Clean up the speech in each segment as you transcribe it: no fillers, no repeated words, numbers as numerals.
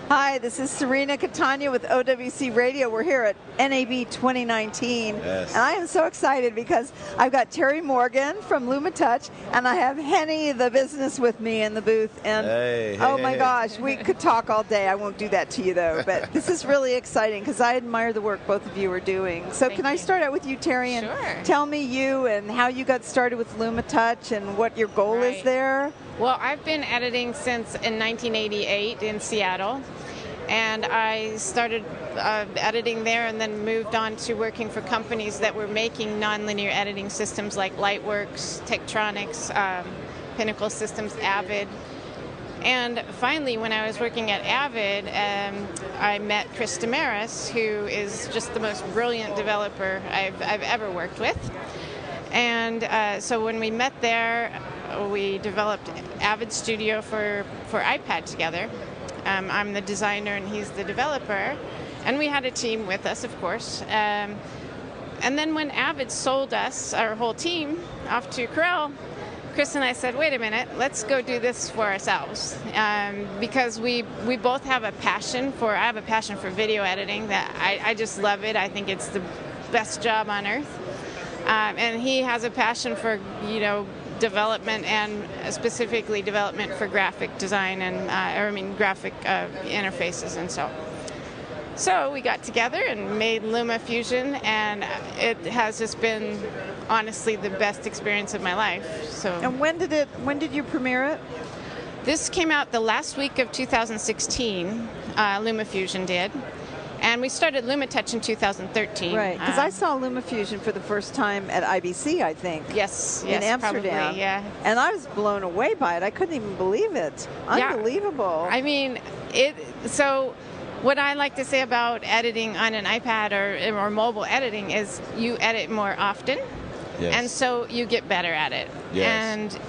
Hi, this is Cirina Catania with OWC Radio. We're here at NAB 2019. Yes. And I am so excited because I've got Terri Morgan from LumaTouch, and I have Henny, the Bizness, with me in the booth. And oh my gosh, we could talk all day. I won't do that to you, though. But this is really exciting because I admire the work both of you are doing. So can I start out with you, Terri, and tell me you and how you got started with LumaTouch and what your goal is there? Well, I've been editing since in 1988 in Seattle, and I started editing there and then moved on to working for companies that were making nonlinear editing systems like Lightworks, Tektronix, Pinnacle Systems, Avid. And finally, when I was working at Avid, I met Chris Damaris, who is just the most brilliant developer I've ever worked with. And so when we met there, we developed Avid Studio for iPad together. I'm the designer and he's the developer. And we had a team with us, of course. And then when Avid sold us, our whole team, off to Corel, Chris and I said, wait a minute, let's go do this for ourselves. Because we both have a passion I have a passion for video editing that I just love it. I think it's the best job on earth. And he has a passion for, development, and specifically development for graphic design and graphic interfaces and so we got together and made LumaFusion, and it has just been honestly the best experience of my life. So. And when did you premiere it? This came out the last week of 2016. LumaFusion did. And we started LumaTouch in 2013. Right, because I saw LumaFusion for the first time at IBC, I think. Yes, in Amsterdam. Probably, yeah. And I was blown away by it. I couldn't even believe it. Unbelievable. Yeah. I mean, so what I like to say about editing on an iPad or mobile editing is you edit more often, yes. And so you get better at it. Yes.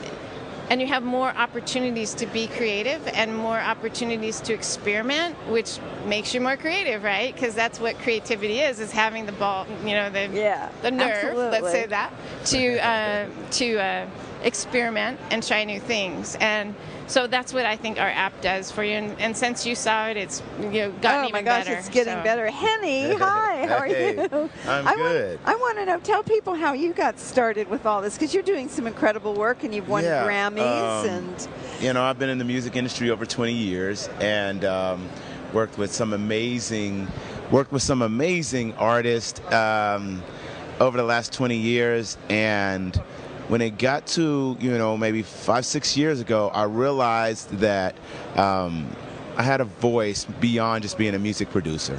And you have more opportunities to be creative and more opportunities to experiment, which makes you more creative, right? Because that's what creativity is having the ball, the nerve, absolutely. let's say that, to experiment and try new things. And so that's what I think our app does for you. And since you saw it, it's gotten even better. Oh my gosh, it's getting better. Henny, hi, how are you? I'm good. I want to know, tell people how you got started with all this, because you're doing some incredible work and you've won Grammys. I've been in the music industry over 20 years and worked with some amazing artists over the last 20 years. And when it got to, maybe 5-6 years ago, I realized that I had a voice beyond just being a music producer.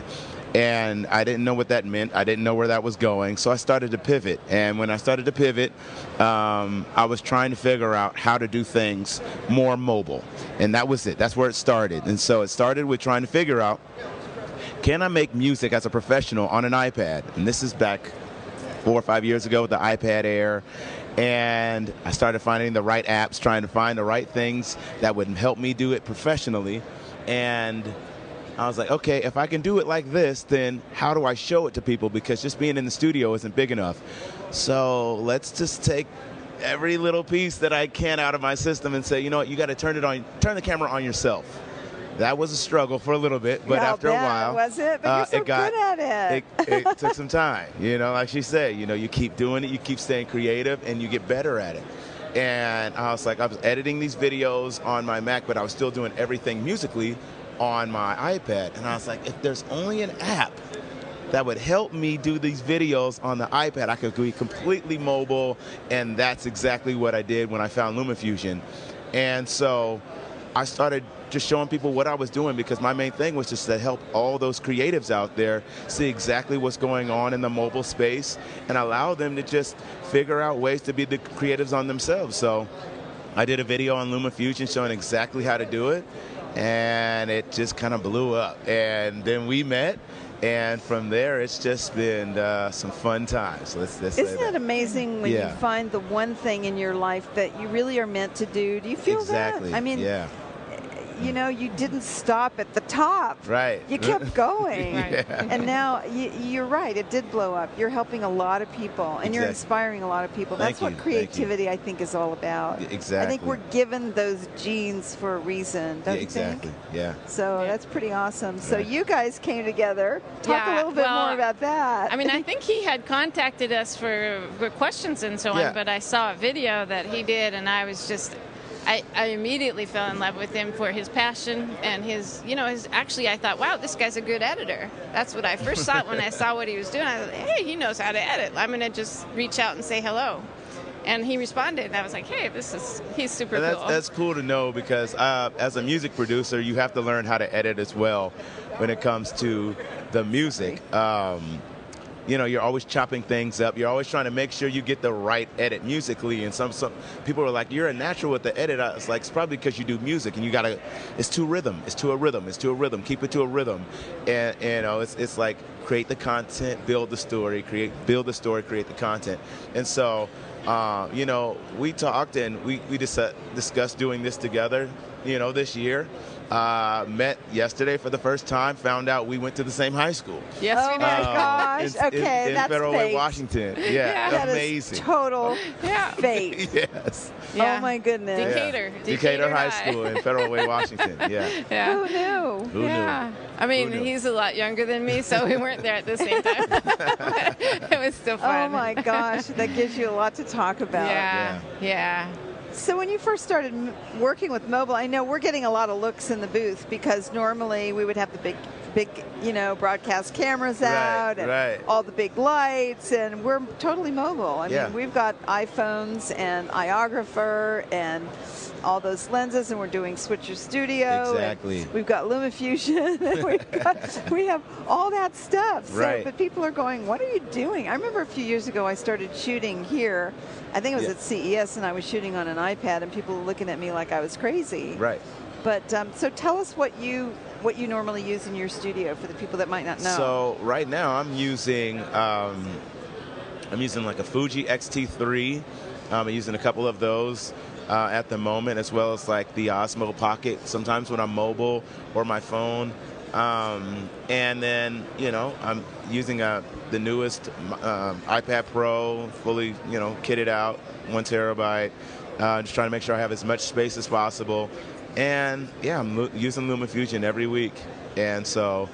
And I didn't know what that meant. I didn't know where that was going. So I started to pivot. And when I started to pivot, I was trying to figure out how to do things more mobile. And that was it. That's where it started. And so it started with trying to figure out, can I make music as a professional on an iPad? And this is back 4 or 5 years ago with the iPad Air. And I started finding the right apps, trying to find the right things that would help me do it professionally. And I was like, okay, if I can do it like this, then how do I show it to people? Because just being in the studio isn't big enough. So let's just take every little piece that I can out of my system and say, you know what, you got to turn the camera on yourself. That was a struggle for a little bit, but after a while, was it? But you're so good at it. It took some time. Like she said, you keep doing it, you keep staying creative, and you get better at it. And I was editing these videos on my Mac, but I was still doing everything musically on my iPad. And I was like, if there's only an app that would help me do these videos on the iPad, I could be completely mobile. And that's exactly what I did when I found LumaFusion. And so I started just showing people what I was doing, because my main thing was just to help all those creatives out there see exactly what's going on in the mobile space and allow them to just figure out ways to be the creatives on themselves. So I did a video on LumaFusion showing exactly how to do it, and it just kind of blew up. And then we met, and from there it's just been some fun times. Let's Isn't it amazing when you find the one thing in your life that you really are meant to do? Do you feel that? I mean, you know, you didn't stop at the top. Right. You kept going. Right. And now you're right. It did blow up. You're helping a lot of people, and you're inspiring a lot of people. That's what creativity, I think, is all about. Exactly. I think we're given those genes for a reason, don't you think? Exactly. Yeah. So that's pretty awesome. So you guys came together. Talk a little bit more about that. I mean, I think he had contacted us for questions and so on, but I saw a video that he did, and I was just, I immediately fell in love with him for his passion and his, you know, actually I thought, wow, this guy's a good editor. That's what I first thought when I saw what he was doing. I thought, hey, he knows how to edit. I'm going to just reach out and say hello. And he responded, and I was like, hey, he's super cool. That's cool to know, because as a music producer, you have to learn how to edit as well when it comes to the music. You know, you're always chopping things up. You're always trying to make sure you get the right edit musically. And some people are like, you're a natural with the edit. It's like, it's probably because you do music and you got to, it's to a rhythm. It's to a rhythm. It's to a rhythm. Keep it to a rhythm. And you know, it's like create the content, build the story, build the story, create the content. And so, you know, we talked and we discussed doing this together, you know, this year. Met yesterday for the first time, found out we went to the same high school. Yes, we did. Oh my gosh, okay, in that's Federal Way, fate. Washington. Yeah, that amazing. Is total fate. Yes. Yeah. Oh my goodness. Decatur High School in Federal Way, Washington. Yeah. Who knew? Who knew? I mean, he's a lot younger than me, so we weren't there at the same time. It was still fun. Oh my gosh, that gives you a lot to talk about. Yeah. So when you first started working with mobile, I know we're getting a lot of looks in the booth, because normally we would have the big, you know, broadcast cameras out and all the big lights, and we're totally mobile. I mean, we've got iPhones and iOgrapher and all those lenses, and we're doing Switcher Studio. Exactly. We've got LumaFusion. And we have all that stuff. So, but people are going, what are you doing? I remember a few years ago I started shooting here. I think it was at CES, and I was shooting on an iPad, and people were looking at me like I was crazy. Right. But so tell us what you normally use in your studio for the people that might not know. So right now I'm using like a Fuji X-T3. I'm using a couple of those at the moment, as well as like the Osmo Pocket sometimes when I'm mobile or my phone. And then, you know, I'm using the newest iPad Pro, fully, you know, kitted out, 1 terabyte. Just trying to make sure I have as much space as possible. And yeah, I'm using LumaFusion every week. And so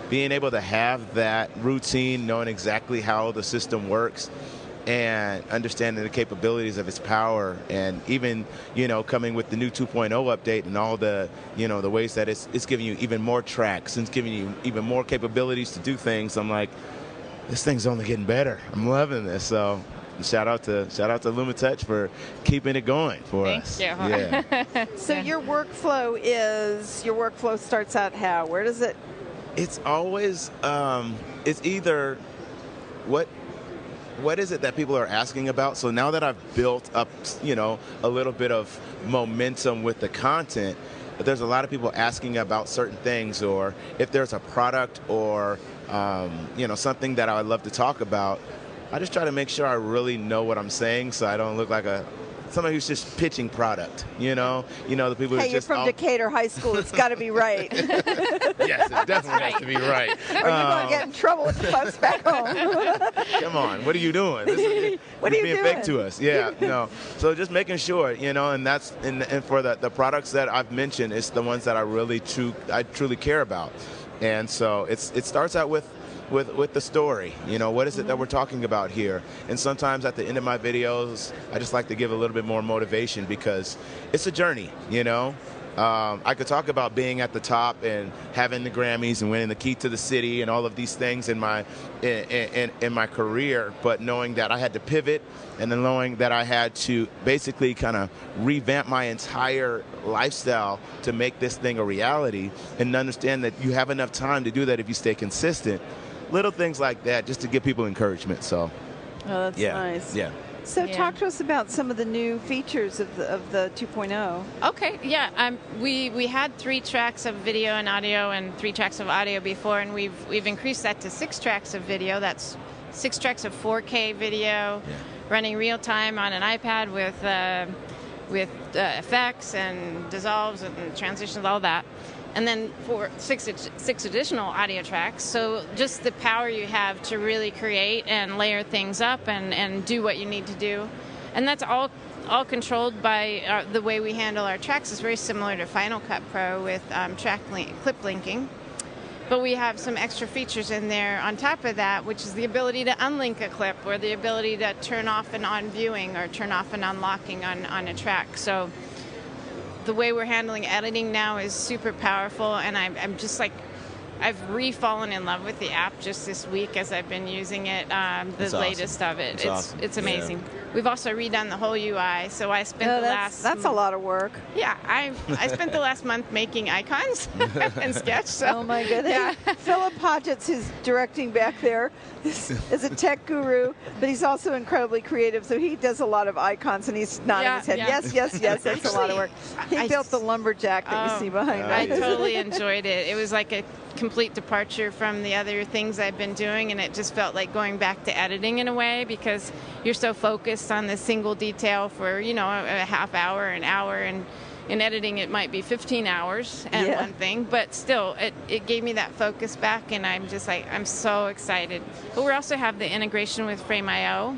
being able to have that routine, knowing exactly how the system works, and understanding the capabilities of its power, and even, you know, coming with the new 2.0 update and all the, you know, the ways that it's giving you even more tracks and it's giving you even more capabilities to do things. I'm like, this thing's only getting better. I'm loving this. So shout out to LumaTouch for keeping it going for us. Thank you. Yeah. So your workflow starts out how? Where does it? It's always it's either what is it that people are asking about? So now that I've built up, you know, a little bit of momentum with the content, there's a lot of people asking about certain things, or if there's a product or, you know, something that I would love to talk about, I just try to make sure I really know what I'm saying, so I don't look like somebody who's just pitching product, you know? You know, the people who just... Hey, you're from Decatur High School. It's got to be right. Yes, it definitely has to be right. Or you're going to get in trouble with the folks back home. Come on, what are you doing? What are you being doing? fake to us. Yeah, no. So just making sure, you know, and that's and for the products that I've mentioned, it's the ones that I truly care about. And so it starts out with the story, you know, what is it that we're talking about here? And sometimes at the end of my videos, I just like to give a little bit more motivation, because it's a journey, you know. I could talk about being at the top and having the Grammys and winning the Key to the City and all of these things in my career, but knowing that I had to pivot, and then knowing that I had to basically kind of revamp my entire lifestyle to make this thing a reality, and understand that you have enough time to do that if you stay consistent. Little things like that, just to give people encouragement. So, that's nice. Yeah. So talk to us about some of the new features of the 2.0. Okay, yeah. We had 3 tracks of video and audio and 3 tracks of audio before, and we've increased that to 6 tracks of video. That's 6 tracks of 4K video, running real time on an iPad with with effects and dissolves and transitions, all that. And then for six additional audio tracks. So just the power you have to really create and layer things up and do what you need to do. And that's all controlled by the way we handle our tracks. Is very similar to Final Cut Pro with clip linking. But we have some extra features in there on top of that, which is the ability to unlink a clip or the ability to turn off and on viewing or turn off and on locking on a track. So the way we're handling editing now is super powerful, and I'm just like, I've re-fallen in love with the app just this week as I've been using it, the latest of it. It's amazing. Yeah. We've also redone the whole UI, so I spent that's a lot of work. Yeah, I spent the last month making icons and Sketch. So. Oh my goodness. Yeah. Philip Hodgetts, who's directing back there, is a tech guru, but he's also incredibly creative, so he does a lot of icons, and he's nodding his head. Yeah. Yes, that's a lot of work. He built the lumberjack that you see behind me. I totally enjoyed it. It was like a complete departure from the other things I've been doing, and it just felt like going back to editing in a way, because you're so focused on the single detail for a half hour, an hour, and in editing it might be 15 hours and one thing, but still it gave me that focus back, and I'm just like, I'm so excited. But we also have the integration with Frame.io.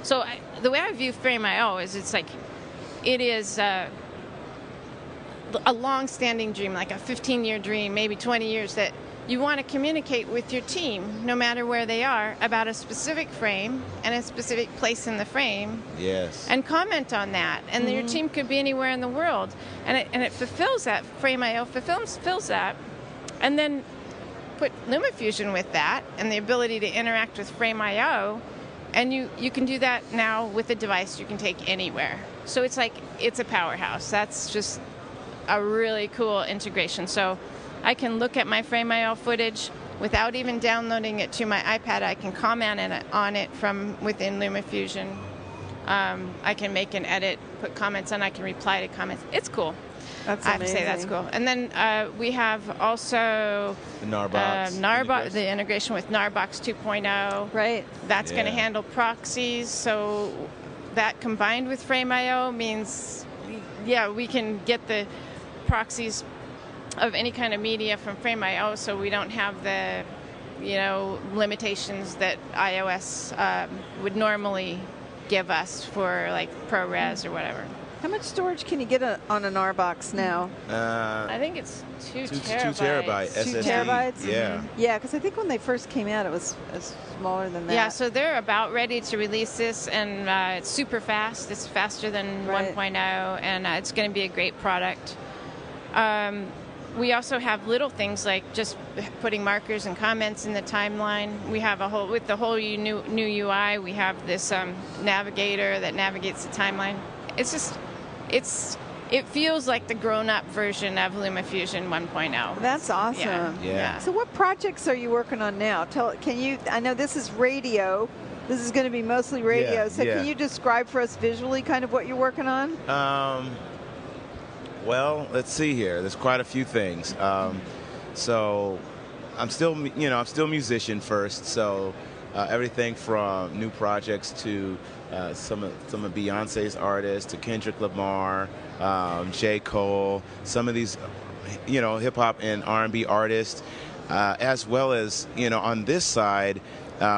So the way I view Frame.io is it is a long-standing dream, like a 15-year dream, maybe 20 years, that you want to communicate with your team, no matter where they are, about a specific frame and a specific place in the frame. Yes. And comment on that. And your team could be anywhere in the world. And it fulfills that. Frame.io fulfills that. And then put LumaFusion with that and the ability to interact with Frame.io. And you can do that now with a device you can take anywhere. So it's like, it's a powerhouse. That's just a really cool integration. So I can look at my Frame.io footage without even downloading it to my iPad. I can comment on it from within LumaFusion. I can make an edit, put comments on, I can reply to comments. It's cool. That's amazing. I have to say that's cool. And then we have also the Narbox. The integration with Narbox 2.0. Right. That's going to handle proxies. So that combined with Frame.io means, we can get the proxies of any kind of media from Frame.io, so we don't have the limitations that iOS would normally give us for like ProRes or whatever. How much storage can you get on an Narbox now? I think it's 2 terabytes. 2 terabyte SSD. 2 terabytes? Yeah. Yeah, because I think when they first came out, it was smaller than that. Yeah, so they're about ready to release this, and it's super fast. It's faster than 1.0, and it's going to be a great product. We also have little things like just putting markers and comments in the timeline. We have with the whole new UI, we have this navigator that navigates the timeline. It's just, it feels like the grown-up version of LumaFusion 1.0. That's awesome. Yeah. So what projects are you working on now? I know this is radio. This is going to be mostly radio. Can you describe for us visually kind of what you're working on? Well, let's see here. There's quite a few things. So I'm still a musician first. So everything from new projects to some of Beyonce's artists, to Kendrick Lamar, J. Cole, some of these, hip hop and R&B artists, as well as, on this side,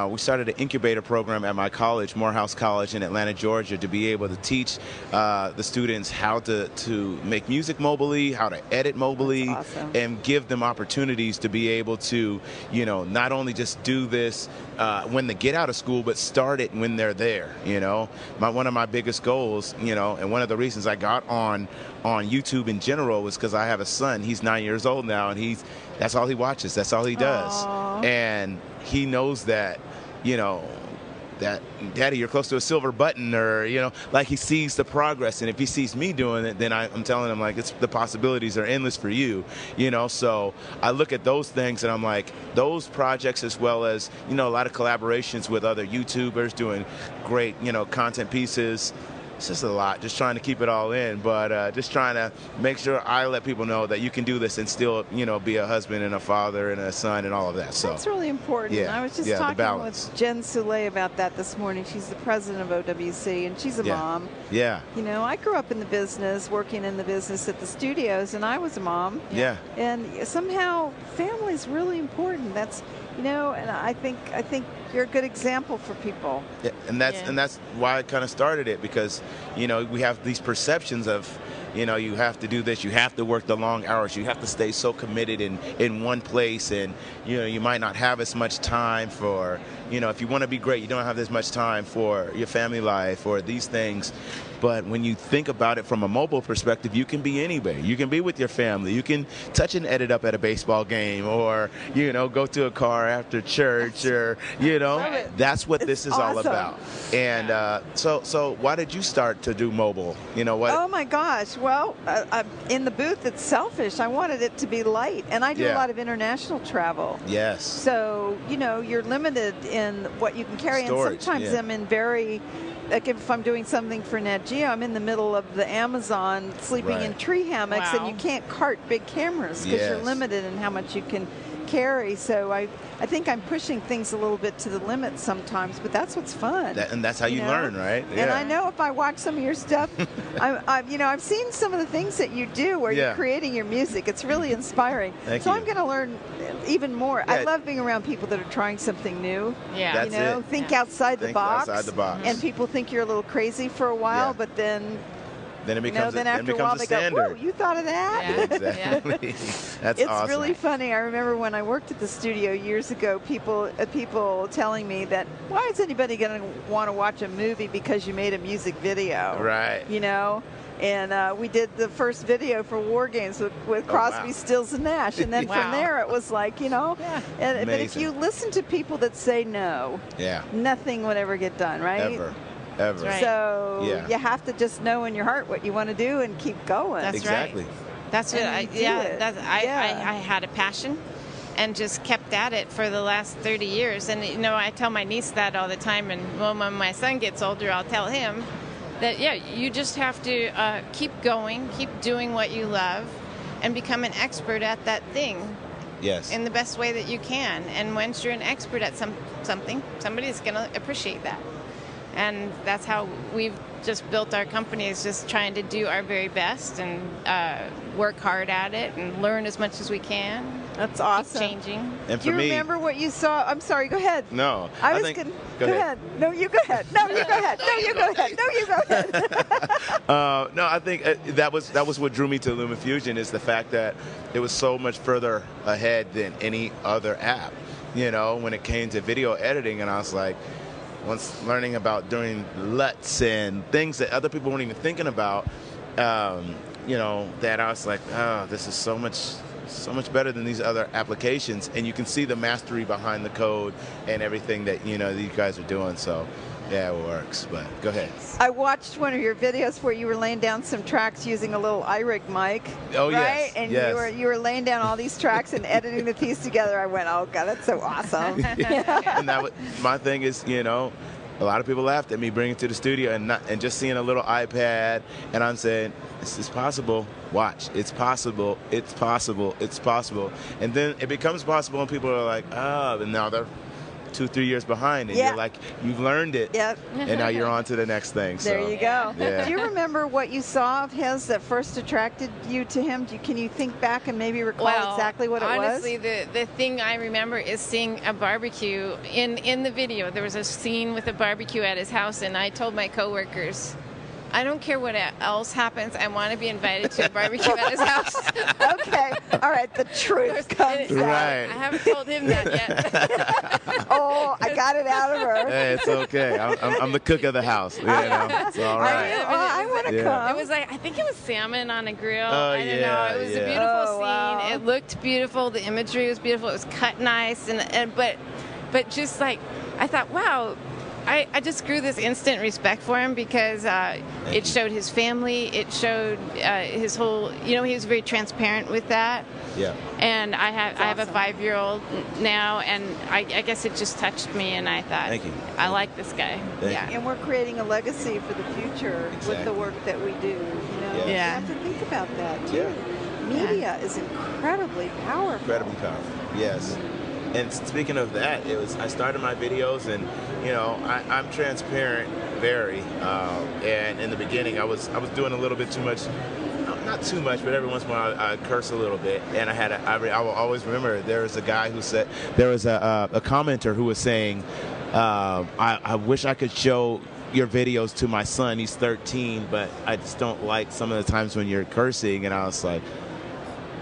we started an incubator program at my college, Morehouse College in Atlanta, Georgia, to be able to teach the students how to make music mobily, how to edit mobily, and give them opportunities to be able to, not only just do this when they get out of school, but start it when they're there. One of my biggest goals, and one of the reasons I got on YouTube in general was because I have a son. He's 9 years old now, and that's all he watches. That's all he does. Aww. And he knows that, that, Daddy, you're close to a silver button, or, like he sees the progress. And if he sees me doing it, then I'm telling him, like, the possibilities are endless for you, So I look at those things and I'm like, those projects, as well as, a lot of collaborations with other YouTubers doing great, content pieces. it's just a lot, just trying to keep it all in, but just trying to make sure I let people know that you can do this and still, be a husband and a father and a son and all of that. So that's really important. Yeah, I was just yeah, talking with Jen Soule about that this morning. She's the president of OWC, and she's a mom. Yeah. I grew up in the business, working in the business at the studios, and I was a mom. Yeah. And somehow family is really important. That's and I think you're a good example for people. Yeah, and that's why I kind of started it, because we have these perceptions of you have to do this, you have to work the long hours, you have to stay so committed in one place, and you might not have as much time for if you want to be great, you don't have as much time for your family life or these things. But when you think about it from a mobile perspective, you can be anywhere. You can be with your family. You can touch and edit up at a baseball game, or go to a car after church, or that's what this is all about. And so why did you start to do mobile? What? Oh my gosh! Well, in the booth, it's selfish. I wanted it to be light, and I do a lot of international travel. Yes. So you're limited in what you can carry, Storage, and sometimes I'm in very. Like if I'm doing something for NAB, I'm in the middle of the Amazon sleeping in tree hammocks, and you can't cart big cameras because you're limited in how much you can carry. So I think I'm pushing things a little bit to the limit sometimes, but that's what's fun. And that's how you learn, right? Yeah. And I know if I watch some of your stuff, I've seen some of the things that you do where you're creating your music. It's really inspiring. Thank you. I'm going to learn even more. I love being around people that are trying something new. Yeah. That's think outside the box. Outside the box. And people think you're a little crazy for a while, but then it becomes then after a while they standard. go, "Whoa, you thought of that?" Yeah. Exactly. That's It's awesome. really funny. I remember when I worked at the studio years ago, people telling me that, why is anybody going to want to watch a movie because you made a music video? Right. And we did the first video for War Games with Crosby, Stills, and Nash. And then from there it was like, but if you listen to people that say no, nothing would ever get done, right? Ever. Right. So you have to just know in your heart what you want to do and keep going. That's exactly. Right. That's what I had a passion and just kept at it for the last 30 years. And, I tell my niece that all the time. And when my son gets older, I'll tell him that, you just have to keep going, keep doing what you love, and become an expert at that thing. Yes. In the best way that you can. And once you're an expert at something, somebody's going to appreciate that. And that's how we've just built our company, is just trying to do our very best and work hard at it and learn as much as we can. That's awesome. Keep changing. And do you remember what you saw? I'm sorry, go ahead. No. I was going to go ahead. No, you go ahead. No, you go ahead. No, you go ahead. No, you go ahead. No, I think that was what drew me to LumaFusion, is the fact that it was so much further ahead than any other app, when it came to video editing. And I was like, once learning about doing LUTs and things that other people weren't even thinking about, that I was like, oh, this is so much better than these other applications. And you can see the mastery behind the code and everything that, these guys are doing. So, yeah, it works. But go ahead. I watched one of your videos where you were laying down some tracks using a little iRig mic. Oh, right? yes. And yes. you were laying down all these tracks and editing the piece together. I went, oh, God, that's so awesome. And my thing is, a lot of people laughed at me bringing it to the studio and just seeing a little iPad, and I'm saying, this is possible. Watch, it's possible, it's possible, it's possible. And then it becomes possible, and people are like, and now they're 2-3 years behind, and you're like, you've learned it, and now you're on to the next thing. There you go. Yeah. Do you remember what you saw of his that first attracted you to him? Can you think back and maybe recall exactly what it was? Honestly, the thing I remember is seeing a barbecue in the video. There was a scene with a barbecue at his house, and I told my coworkers, I don't care what else happens. I want to be invited to a barbecue at his house. Okay. All right. The truth comes out. Right. I haven't told him that yet. Oh, I got it out of her. Hey, it's okay. I'm the cook of the house. It's all right. I want to come. It was like, I think it was salmon on a grill. Oh, I don't know. It was a beautiful scene. Wow. It looked beautiful. The imagery was beautiful. It was cut nice. But just like, I thought, wow, I just grew this instant respect for him because it showed his family. It showed his whole. He was very transparent with that. Yeah. And I have a 5-year-old now, and I guess it just touched me, and I thought, thank you. I like this guy. Yeah. And we're creating a legacy for the future with the work that we do. Yeah. You have to think about that too. Media is incredibly powerful. Incredibly powerful. Yes. And speaking of that, I started my videos, and I'm transparent, very. And in the beginning, I was doing a little bit too much. Not too much, but every once in a while I curse a little bit. And I will always remember there was a guy who said, there was a commenter who was saying, I wish I could show your videos to my son. He's 13, but I just don't like some of the times when you're cursing. And I was like,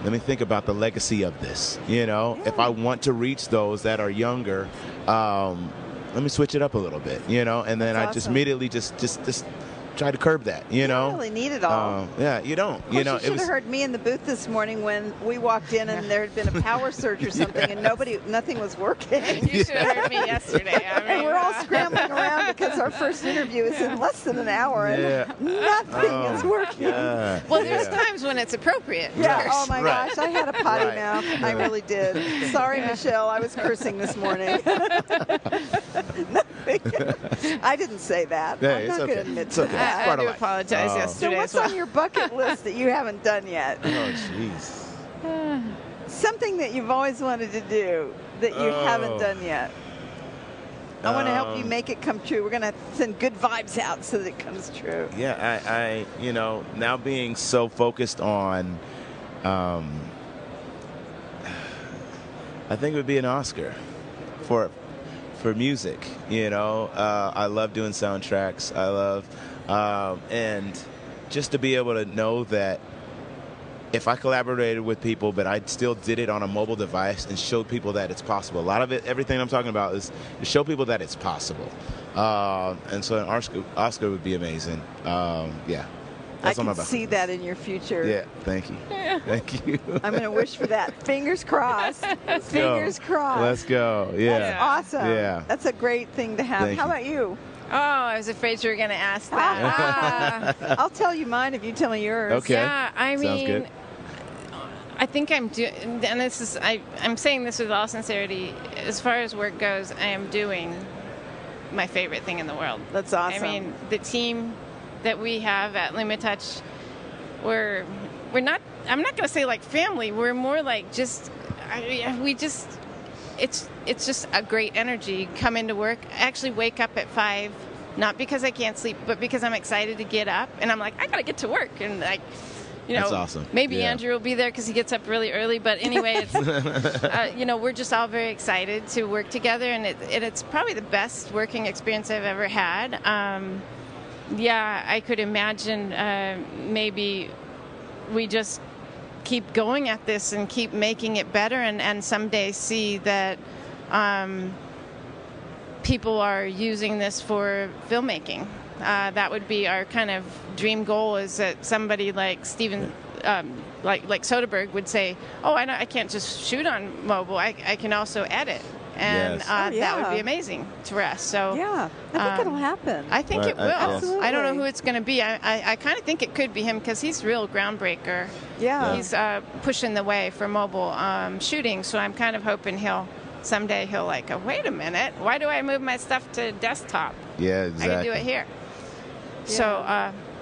let me think about the legacy of this. If I want to reach those that are younger, let me switch it up a little bit. And then I just immediately just try to curb that. You don't really need it all. Yeah, you don't. You should have heard me in the booth this morning when we walked in and there had been a power surge or something, and nothing was working. You should have heard me yesterday. And we're all scrambling around because our first interview is in less than an hour, and nothing is working. Yeah. Well, there's times when it's appropriate. Yeah. Oh my gosh, I had a potty mouth. I really did. Sorry, Michelle, I was cursing this morning. I didn't say that. Yeah, I'm not going to admit to okay. that. I do apologize yesterday. So what's on your bucket list that you haven't done yet? Oh, jeez. Something that you've always wanted to do that you haven't done yet. I want to help you make it come true. We're going to send good vibes out so that it comes true. Yeah, I now being so focused on, I think it would be an Oscar for music. I love doing soundtracks. I love, and just to be able to know that if I collaborated with people, but I still did it on a mobile device and showed people that it's possible. A lot of it, everything I'm talking about is to show people that it's possible. And so an Oscar would be amazing. Yeah. I can see that in your future. Yeah, thank you. Yeah. Thank you. I'm going to wish for that. Fingers crossed. Fingers crossed. Let's go. Yeah. That's awesome. Yeah. That's a great thing to have. Thank How you. about you? Oh, I was afraid you were going to ask that. I'll tell you mine if you tell me yours. Okay. Yeah, I Sounds mean, good. I think I'm doing, and this is, I'm saying this with all sincerity, as far as work goes, I am doing my favorite thing in the world. That's awesome. I mean, the team that we have at LumaTouch, we're not, I'm not going to say like family, we're more like just, it's just a great energy. Come into work, I actually wake up at 5, not because I can't sleep, but because I'm excited to get up, and I'm like, I got to get to work, and like, That's awesome. Maybe Andrew will be there because he gets up really early. But anyway, it's, we're just all very excited to work together, and it's probably the best working experience I've ever had. I could imagine maybe we just keep going at this and keep making it better, and someday see that people are using this for filmmaking. That would be our kind of dream goal, is that somebody like Steven, like Soderbergh would say, oh, I can't just shoot on mobile, I can also edit. And Yes. that would be amazing for us. So yeah, I think it'll happen. I think it will. Absolutely. I don't know who it's going to be. I kind of think it could be him because he's a real groundbreaker. Yeah. He's pushing the way for mobile shooting. So I'm kind of hoping someday he'll like, oh, wait a minute, why do I move my stuff to desktop? Yeah, exactly. I can do it here. Yeah. So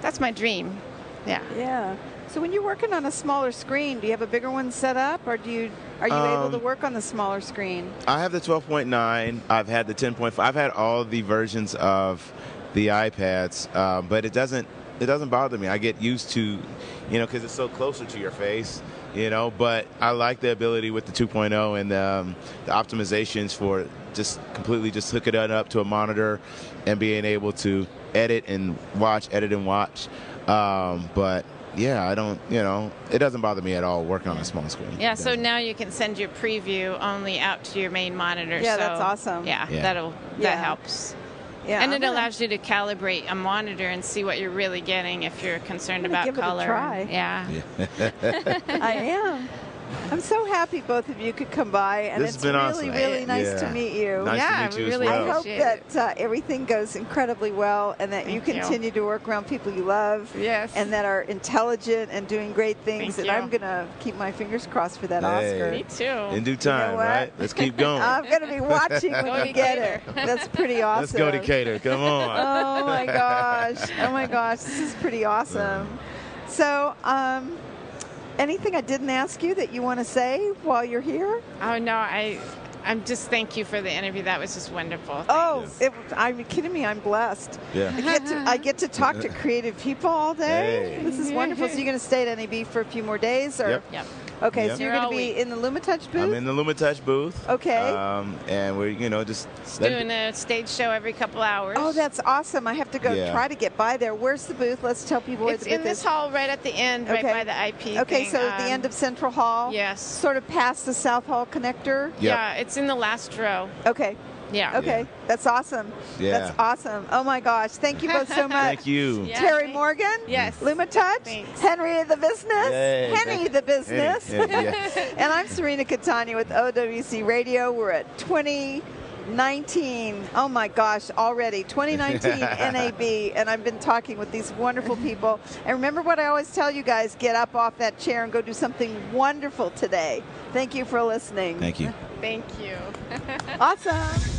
that's my dream. Yeah. Yeah. So when you're working on a smaller screen, do you have a bigger one set up, or are you able to work on the smaller screen? I have the 12.9. I've had the 10.5. I've had all the versions of the iPads, but it doesn't bother me. I get used to, because it's so closer to your face, But I like the ability with the 2.0 and the optimizations for just completely just hooking it up to a monitor and being able to edit and watch. But yeah, I don't, it doesn't bother me at all working on a small screen. Yeah, so now you can send your preview only out to your main monitor. Yeah, so, that's awesome. Yeah, Yeah. that helps. Yeah, And it allows you to calibrate a monitor and see what you're really getting if you're concerned about give color. It a try. Yeah. I am. I'm so happy both of you could come by, and This has it's been really, awesome. really nice to meet you. Nice to meet you really as well. I hope appreciate that everything goes incredibly well, and that you Thank you. continue to work around people you love, Yes. and that are intelligent and doing great things. Thank and you. I'm gonna keep my fingers crossed for that Hey. Oscar. Me too. In due time, what? right? Let's keep going. I'm gonna be watching when Go you get it. Decatur. That's pretty awesome. Let's go, Decatur. Come on. Oh my gosh! Oh my gosh! This is pretty awesome. So, anything I didn't ask you that you want to say while you're here? Oh no, I'm just thank you for the interview. That was just wonderful. Oh, are you kidding me? I'm blessed. Yeah. I get to talk to creative people all day. Hey. This is wonderful. So you're going to stay at NAB for a few more days, or? Yep. Yep. Okay, Yep. so you're Here going to all be week. in the LumaTouch booth. I'm in the LumaTouch booth. Okay. And we're, just Doing a stage show every couple hours. Oh, that's awesome. I have to go Yeah. try to get by there. Where's the booth? Let's tell people where It's the booth in this is. hall right at the end, right Okay. by the IP. Okay, thing. so the end of Central Hall. Yes. Sort of past the South Hall connector. Yep. Yeah, it's in the last row. Okay. Yeah. Okay. Yeah. That's awesome. Yeah. That's awesome. Oh my gosh. Thank you both so much. Thank you. Yeah. Terri thank- Morgan. Yes. LumaTouch. Thanks. Henry the Business. Yay. Henny the Business. Henny, yeah. And I'm Cirina Catania with OWC Radio. We're at 2019. Oh my gosh, already 2019 NAB. And I've been talking with these wonderful people. And remember what I always tell you guys, get up off that chair and go do something wonderful today. Thank you for listening. Thank you. Thank you. Awesome.